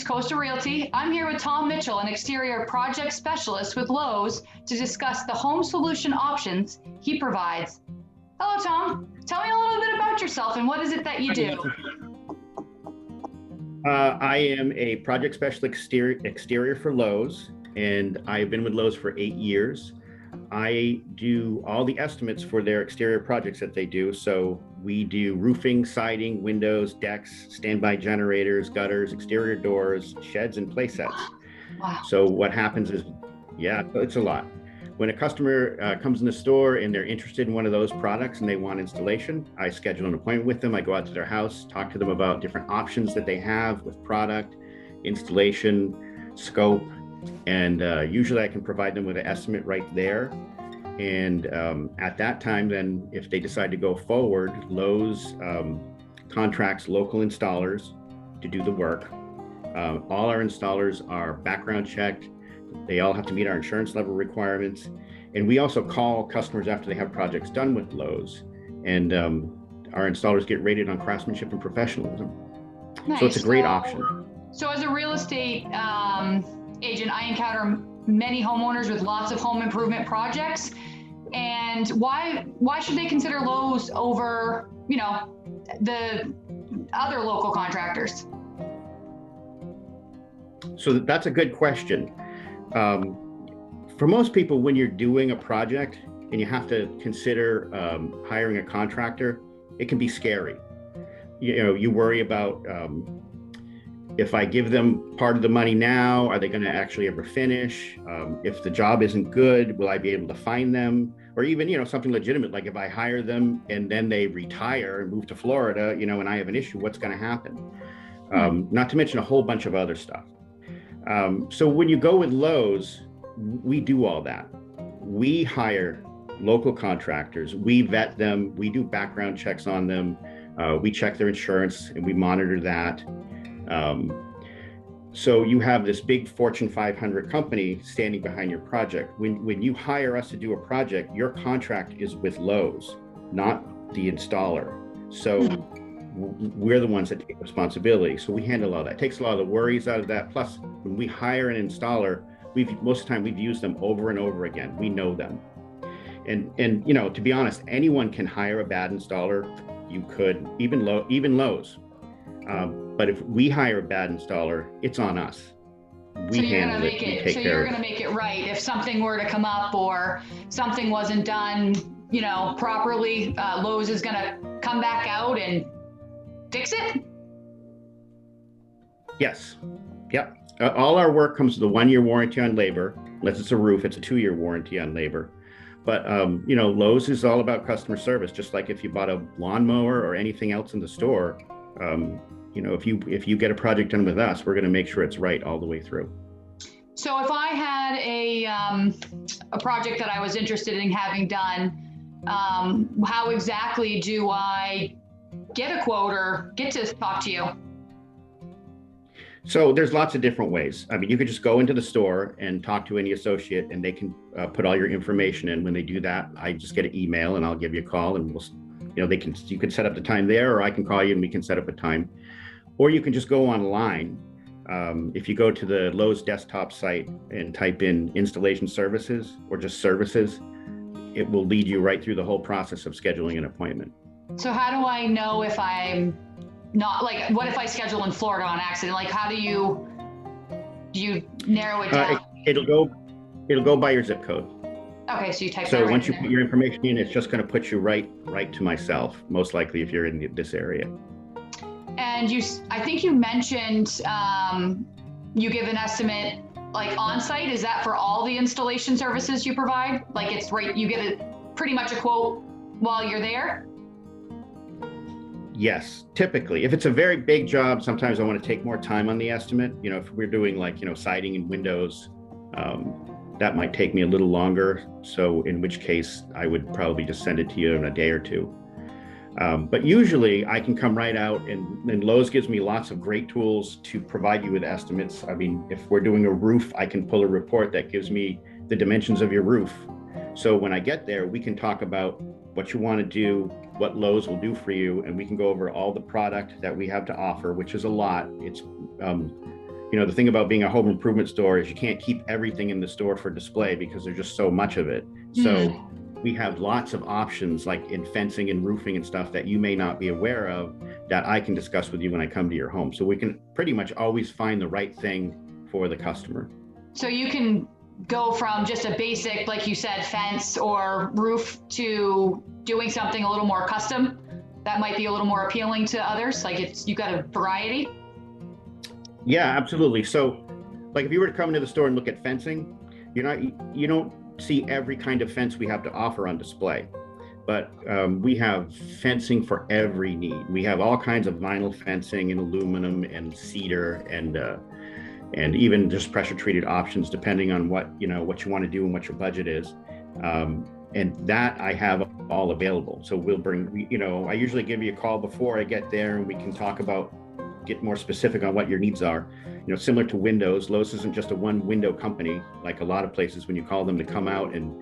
Coastal Realty. I'm here with Tom Mitchell, an exterior project specialist with Lowe's, to discuss the home solution options he provides. Hello, Tom. Tell me a little bit about yourself and what is it that you do? I am a project specialist exterior for Lowe's, and I've been with Lowe's for 8 years. I do all the estimates for their exterior projects that they do. So we do roofing, siding, windows, decks, standby generators, gutters, exterior doors, sheds, and play sets. Wow. So what happens is, yeah, it's a lot. When a customer comes in the store and they're interested in one of those products and they want installation, I schedule an appointment with them. I go out to their house, talk to them about different options that they have with product, installation, scope, and usually I can provide them with an estimate right there. And at that time, then if they decide to go forward, Lowe's contracts local installers to do the work. All our installers are background checked. They all have to meet our insurance level requirements. And we also call customers after they have projects done with Lowe's. And our installers get rated on craftsmanship and professionalism. Nice. So it's a great option. So as a real estate agent, I encounter many homeowners with lots of home improvement projects. And why should they consider Lowe's over, the other local contractors? So that's a good question. For most people, when you're doing a project and you have to consider hiring a contractor, it can be scary. You worry about if I give them part of the money now, are they going to actually ever finish? If the job isn't good, will I be able to find them? Or even, something legitimate, like if I hire them and then they retire and move to Florida, and I have an issue, what's going to happen? Not to mention a whole bunch of other stuff. So when you go with Lowe's, we do all that. We hire local contractors, we vet them, we do background checks on them, we check their insurance and we monitor that. So you have this big Fortune 500 company standing behind your project. When you hire us to do a project, your contract is with Lowe's, not the installer. So we're the ones that take responsibility. So we handle all that. It takes a lot of the worries out of that. Plus, when we hire an installer, most of the time we've used them over and over again. We know them. And to be honest, anyone can hire a bad installer. You could, even Lowe's. But if we hire a bad installer, it's on us. We handle it. We take care of it. So you're going to make it right. If something were to come up or something wasn't done, properly, Lowe's is going to come back out and fix it? Yes. Yep. All our work comes with a 1-year warranty on labor. Unless it's a roof, it's a 2-year warranty on labor. But, Lowe's is all about customer service. Just like if you bought a lawnmower or anything else in the store, if you get a project done with us, we're going to make sure it's right all the way through. So if I had a project that I was interested in having done, how exactly do I get a quote or get to talk to you? So there's lots of different ways. I mean, you could just go into the store and talk to any associate and they can put all your information in. When they do that, I just get an email and I'll give you a call and you can set up the time there, or I can call you and we can set up a time. Or you can just go online. If you go to the Lowe's desktop site and type in installation services or just services, it will lead you right through the whole process of scheduling an appointment. So how do I know if I'm not, what if I schedule in Florida on accident? How do you narrow it down? It'll go by your zip code. Okay, so you type that So right once you in put there. your information in, it's just going to put you right to myself, most likely if you're in this area. And I think you mentioned you give an estimate on-site. Is that for all the installation services you provide? It's right, you get pretty much a quote while you're there? Yes, typically. If it's a very big job, sometimes I want to take more time on the estimate. If we're doing siding and windows, that might take me a little longer. So in which case I would probably just send it to you in a day or two. But usually I can come right out and Lowe's gives me lots of great tools to provide you with estimates. I mean, if we're doing a roof, I can pull a report that gives me the dimensions of your roof. So when I get there, we can talk about what you want to do, what Lowe's will do for you, and we can go over all the product that we have to offer, which is a lot. It's The thing about being a home improvement store is you can't keep everything in the store for display because there's just so much of it. So we have lots of options like in fencing and roofing and stuff that you may not be aware of that I can discuss with you when I come to your home. So we can pretty much always find the right thing for the customer. So you can go from just a basic, like you said, fence or roof to doing something a little more custom that might be a little more appealing to others. Like you got a variety. Yeah, absolutely. So like if you were to come into the store and look at fencing, you don't see every kind of fence we have to offer on display, but we have fencing for every need. We have all kinds of vinyl fencing and aluminum and cedar and even just pressure treated options depending on what you want to do and what your budget is. And that I have all available. So we'll bring, I usually give you a call before I get there and we can get more specific on what your needs are. Similar to windows, Lowe's isn't just a one window company. Like a lot of places, when you call them to come out and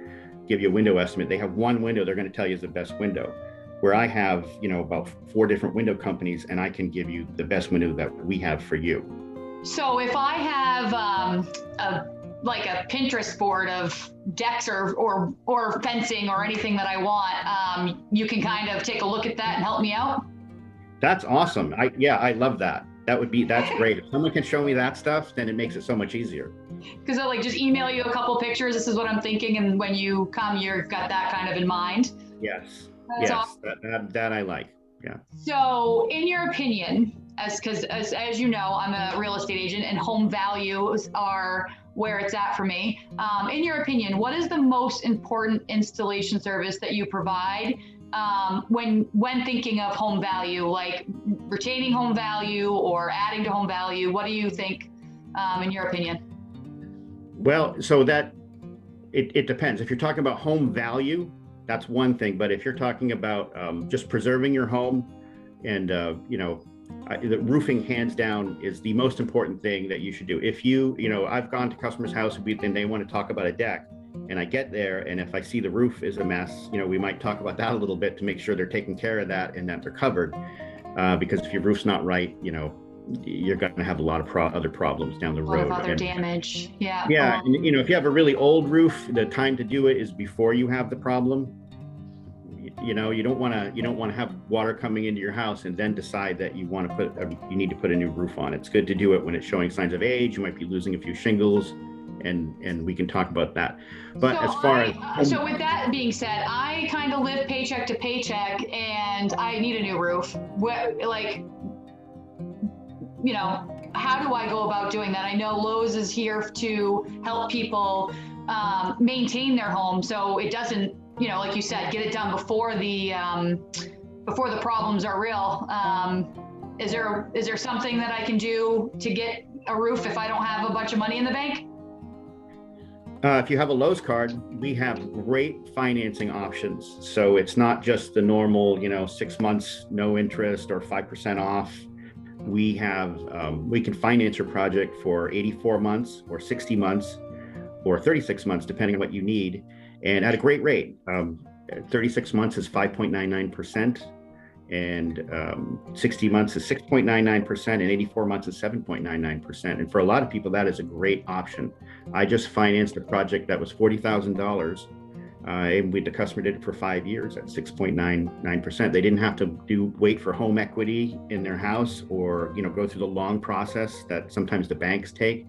give you a window estimate, they have one window they're going to tell you is the best window. Where I have, about 4 different window companies, and I can give you the best window that we have for you. So if I have a Pinterest board of decks or fencing or anything that I want, you can kind of take a look at that and help me out. That's awesome. I love that. That's great. If someone can show me that stuff, then it makes it so much easier. Because I'll just email you a couple pictures. This is what I'm thinking. And when you come, you've got that kind of in mind. Yes. That's awesome. That I like. Yeah. So in your opinion, as you know, I'm a real estate agent and home values are where it's at for me. In your opinion, what is the most important installation service that you provide when thinking of home value, like retaining home value or adding to home value? What do you think, in your opinion? Well, so that it depends. If you're talking about home value, that's one thing. But if you're talking about just preserving your home and, the roofing hands down is the most important thing that you should do. If I've gone to customers' house and they want to talk about a deck, and I get there, and if I see the roof is a mess, we might talk about that a little bit to make sure they're taking care of that and that they're covered. Because if your roof's not right, you're going to have a lot of other problems down the road. A lot of other damage. Yeah. Yeah. And, if you have a really old roof, the time to do it is before you have the problem. You don't want to have water coming into your house and then decide that you need to put a new roof on. It's good to do it when it's showing signs of age. You might be losing a few shingles, and we can talk about that. But so with that being said, I kind of live paycheck to paycheck, and I need a new roof. How do I go about doing that? I know Lowe's is here to help people maintain their home, so it doesn't, like you said, get it done before the problems are real. Is there something that I can do to get a roof if I don't have a bunch of money in the bank? If you have a Lowe's card, we have great financing options. So it's not just the normal, 6 months, no interest or 5% off. We can finance your project for 84 months or 60 months or 36 months, depending on what you need, and at a great rate. 36 months is 5.99%, and 60 months is 6.99%, and 84 months is 7.99%. And for a lot of people, that is a great option. I just financed a project that was $40,000. And the customer did it for 5 years at 6.99%. They didn't have to wait for home equity in their house or go through the long process that sometimes the banks take.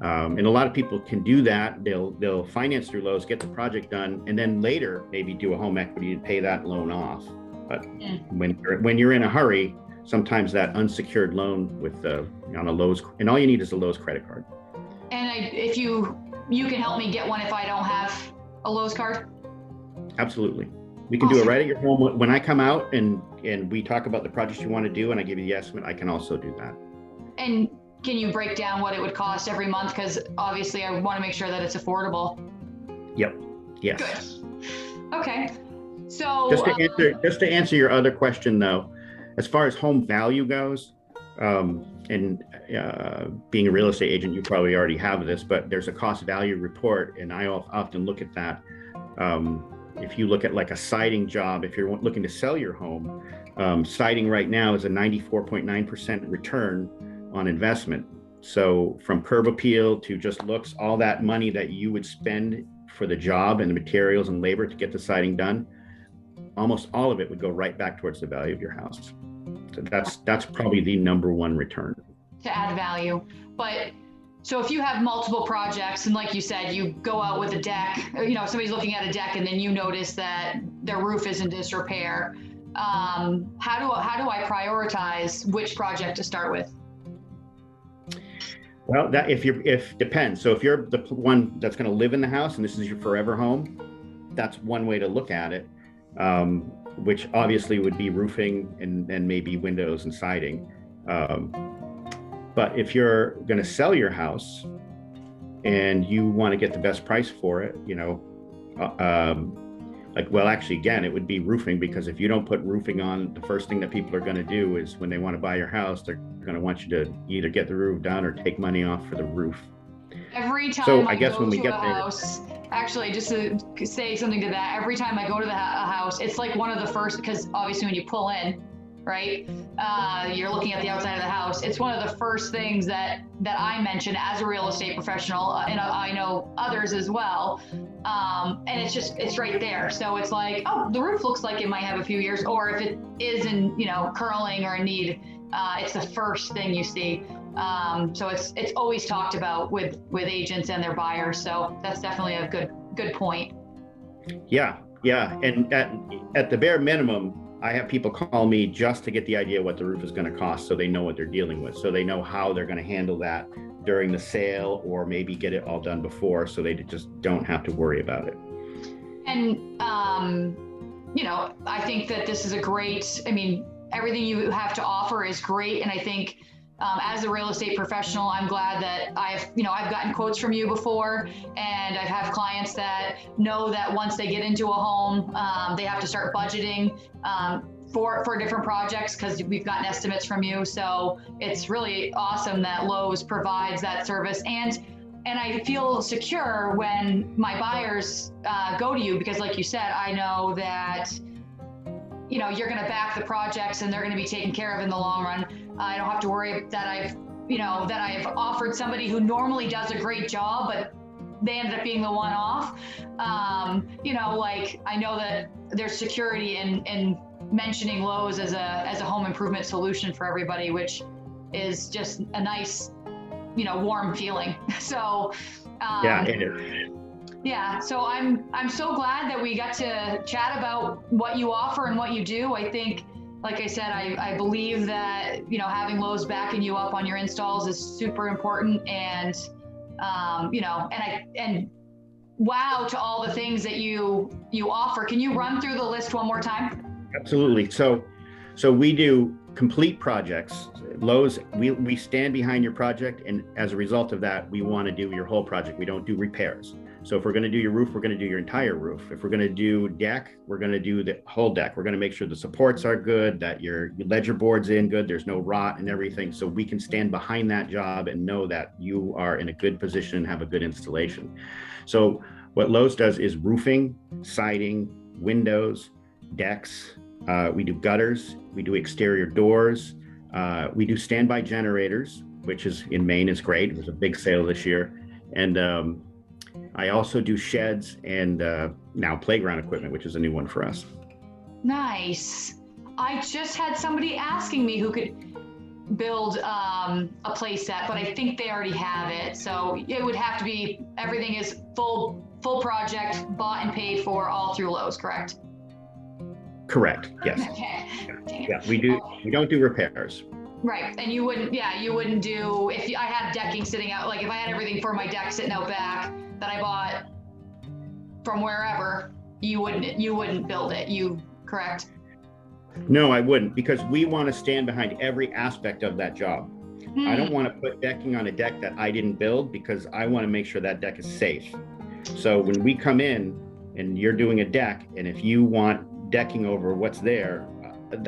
And a lot of people can do that. They'll finance through Lowe's, get the project done, and then later maybe do a home equity and pay that loan off. But when you're in a hurry, sometimes that unsecured loan on a Lowe's, and all you need is a Lowe's credit card. And if you can help me get one if I don't have a Lowe's card? Absolutely. We can do it right at your home. When I come out and we talk about the projects you want to do and I give you the estimate, I can also do that. And can you break down what it would cost every month? Because obviously I want to make sure that it's affordable. Yep. Yes. Good. Okay. So just to answer your other question though, as far as home value goes, and being a real estate agent, you probably already have this, but there's a cost value report, and I often look at that. If you look at like a siding job, if you're looking to sell your home, siding right now is a 94.9% return on investment. So from curb appeal to just looks, all that money that you would spend for the job and the materials and labor to get the siding done, almost all of it would go right back towards the value of your house. So that's probably the number one return. To add value. But so if you have multiple projects and like you said, you go out with a deck, somebody's looking at a deck and then you notice that their roof is in disrepair, how do I prioritize which project to start with? Well, that if depends. So if you're the one that's going to live in the house and this is your forever home, that's one way to look at it, which obviously would be roofing and maybe windows and siding. But if you're going to sell your house and you want to get the best price for it, actually, again, it would be roofing, because if you don't put roofing on, the first thing that people are going to do is when they want to buy your house, they're going to want you to either get the roof done or take money off for the roof. Every time so I guess go when we to get a there, house, actually, just to say something to that, every time I go to a house, it's like one of the first, because obviously when you pull in, right, you're looking at the outside of the house. It's one of the first things that I mention as a real estate professional, and I know others as well. And it's right there. So it's like, oh, the roof looks like it might have a few years, or if it is in, curling or in need, it's the first thing you see. So it's always talked about with agents and their buyers. So that's definitely a good point. Yeah. And at the bare minimum, I have people call me just to get the idea what the roof is going to cost, so they know what they're dealing with, so they know how they're going to handle that during the sale, or maybe get it all done before, so they just don't have to worry about it. And I think that this is everything you have to offer is great, and I think as a real estate professional, I'm glad that I've gotten quotes from you before, and I've had clients that know that once they get into a home, they have to start budgeting for different projects, because we've gotten estimates from you. So it's really awesome that Lowe's provides that service, and I feel secure when my buyers go to you, because like you said, I know that you're going to back the projects and they're going to be taken care of in the long run. I don't have to worry that I've offered somebody who normally does a great job, but they ended up being the one-off. I know that there's security in mentioning Lowe's as a home improvement solution for everybody, which is just a nice, warm feeling. So yeah, it is. Yeah, so I'm so glad that we got to chat about what you offer and what you do. I think, like I said, I believe that having Lowe's backing you up on your installs is super important, and and wow to all the things that you offer. Can you run through the list one more time? Absolutely. So we do complete projects. Lowe's, we stand behind your project, and as a result of that, we want to do your whole project. We don't do repairs. So if we're going to do your roof, we're going to do your entire roof. If we're going to do deck, we're going to do the whole deck. We're going to make sure the supports are good, that your ledger board's in good, there's no rot and everything. So we can stand behind that job and know that you are in a good position and have a good installation. So what Lowe's does is roofing, siding, windows, decks. We do gutters. We do exterior doors. We do standby generators, which is in Maine is great. It was a big sale this year. And I also do sheds and now playground equipment, which is a new one for us. Nice. I just had somebody asking me who could build a play set, but I think they already have it. So it would have to be, everything is full project, bought and paid for, all through Lowe's, correct? Correct, yes. Okay. Yeah, we don't do repairs. Right, and you wouldn't do, if I had decking sitting out, like if I had everything for my deck sitting out back that I bought from wherever, you wouldn't build it, correct? No, I wouldn't, because we want to stand behind every aspect of that job. I don't want to put decking on a deck that I didn't build, because I want to make sure that deck is safe. So when we come in and you're doing a deck, and if you want decking over what's there,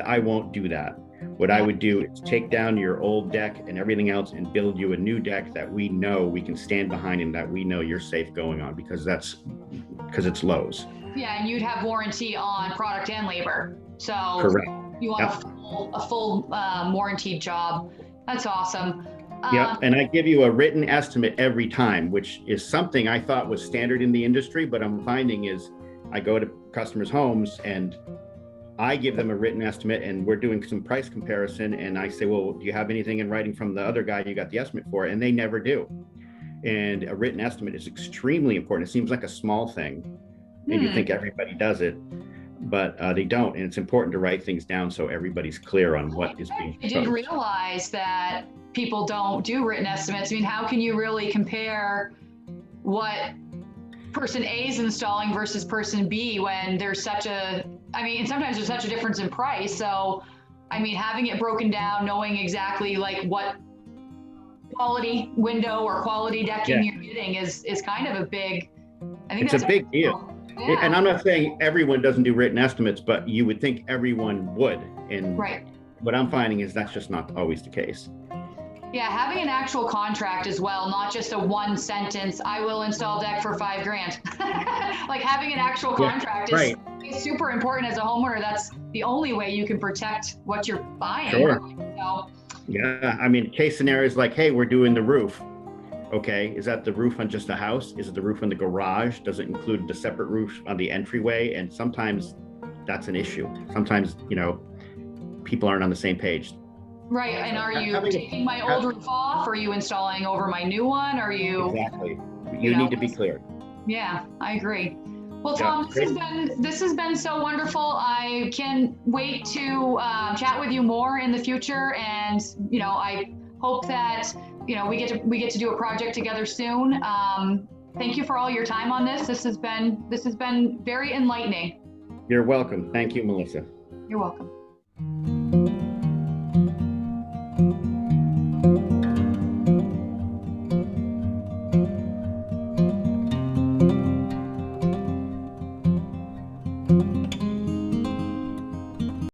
I won't do that. What I would do is take down your old deck and everything else and build you a new deck that we know we can stand behind and that we know you're safe going on, because it's Lowe's. Yeah, and you'd have warranty on product and labor. So correct. You want a full warranty job. That's awesome. Yeah, and I give you a written estimate every time, which is something I thought was standard in the industry, but I'm finding is I go to customers' homes and I give them a written estimate and we're doing some price comparison. And I say, well, do you have anything in writing from the other guy you got the estimate for? And they never do. And a written estimate is extremely important. It seems like a small thing and you think everybody does it, but they don't. And it's important to write things down so everybody's clear on what is being I proposed. did realize that people don't do written estimates. I mean, how can you really compare what person A is installing versus person B when there's such a, I mean, and sometimes there's such a difference in price. So, I mean, having it broken down, knowing exactly like what quality window or quality decking you're getting is kind of a big, I think it's that's a big deal. Yeah. And I'm not saying everyone doesn't do written estimates, but you would think everyone would. And what I'm finding is that's just not always the case. Yeah, having an actual contract as well, not just a one sentence, I will install deck for $5,000. Like having an actual contract is super important as a homeowner. That's the only way you can protect what you're buying. Sure. So, yeah, I mean, case scenarios like, hey, we're doing the roof. Okay, is that the roof on just a house? Is it the roof on the garage? Does it include the separate roof on the entryway? And sometimes that's an issue. Sometimes, you know, people aren't on the same page. Right, and are you taking my old roof off? Are you installing over my new one? Are you? Exactly. You need to be clear. Yeah, I agree. Well, Tom, this has been so wonderful. I can't wait to chat with you more in the future, and you know, I hope that you know we get to do a project together soon. Thank you for all your time on this. This has been very enlightening. You're welcome. Thank you, Melissa. You're welcome.